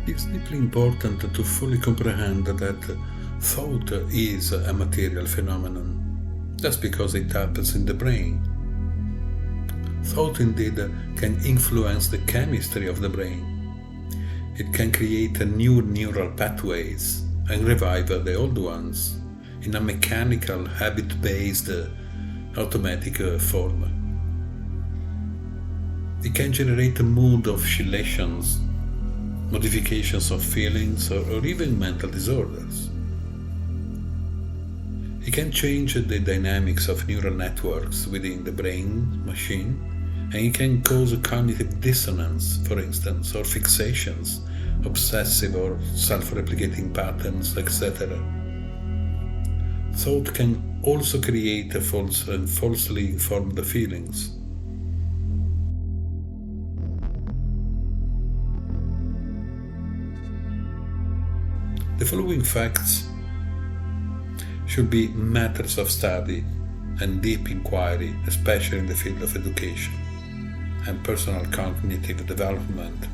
It's deeply important to fully comprehend that thought is a material phenomenon, just because it happens in the brain. Thought indeed can influence the chemistry of the brain. It can create new neural pathways and revive the old ones in a mechanical, habit-based, automatic form. It can generate a mood oscillations, modifications of feelings, or even mental disorders. It can change the dynamics of neural networks within the brain machine, and it can cause a cognitive dissonance, for instance, or fixations, obsessive or self-replicating patterns, etc. Thought can also create false and falsely informed feelings. The following facts should be matters of study and deep inquiry, especially in the field of education and personal cognitive development.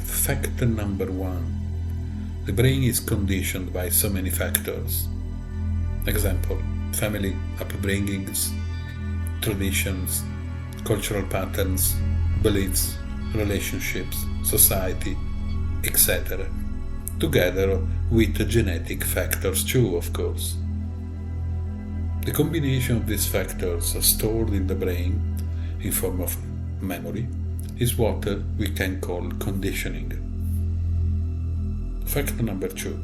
Fact number 1. The brain is conditioned by so many factors. Example: family upbringings, traditions, cultural patterns, beliefs, relationships, society, etc. Together with genetic factors too, of course. The combination of these factors stored in the brain in form of memory is what we can call conditioning. Fact number 2.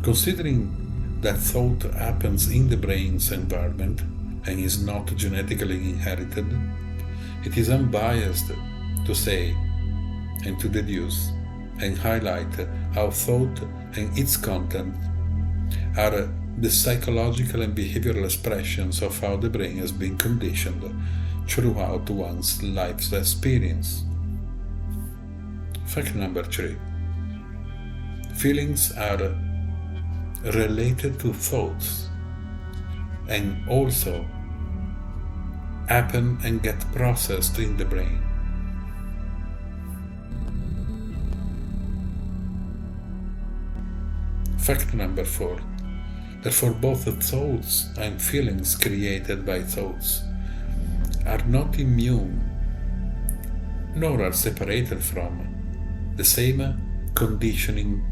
Considering that thought happens in the brain's environment and is not genetically inherited, it is unbiased to say and to deduce and highlight how thought and its content are the psychological and behavioral expressions of how the brain has been conditioned throughout one's life's experience. Fact number 3. Feelings are related to thoughts and also happen and get processed in the brain. Fact number 4. Therefore, both the thoughts and feelings created by thoughts are not immune, nor are separated from the same conditioning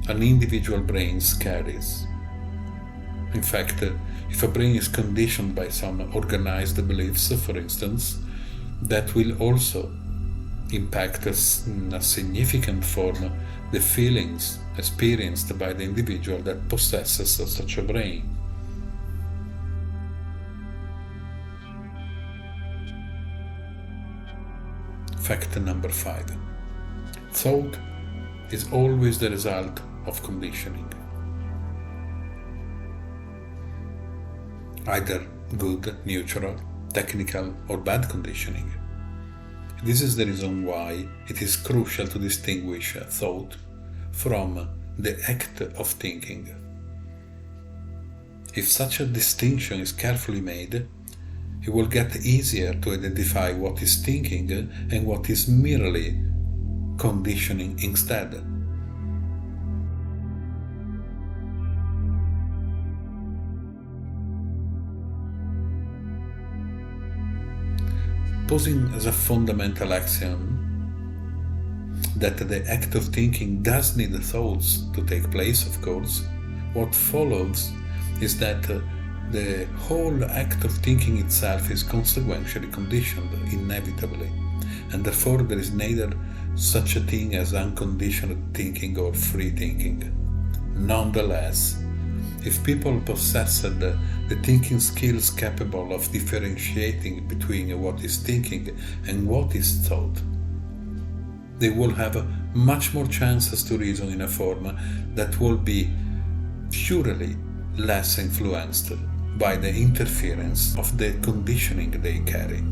an individual brain carries. In fact, if a brain is conditioned by some organized beliefs, for instance, that will also impact in a significant form the feelings experienced by the individual that possesses such a brain. Fact number 5. Thought is always the result of conditioning, either good, neutral, technical, or bad conditioning. This is the reason why it is crucial to distinguish thought from the act of thinking. If such a distinction is carefully made, it will get easier to identify what is thinking and what is merely conditioning instead. Posing as a fundamental axiom that the act of thinking does need thoughts to take place, of course, what follows is that the whole act of thinking itself is consequentially conditioned, inevitably, and therefore there is neither such a thing as unconditioned thinking or free thinking. Nonetheless, if people possessed the thinking skills capable of differentiating between what is thinking and what is thought, they will have much more chances to reason in a form that will be surely less influenced by the interference of the conditioning they carry.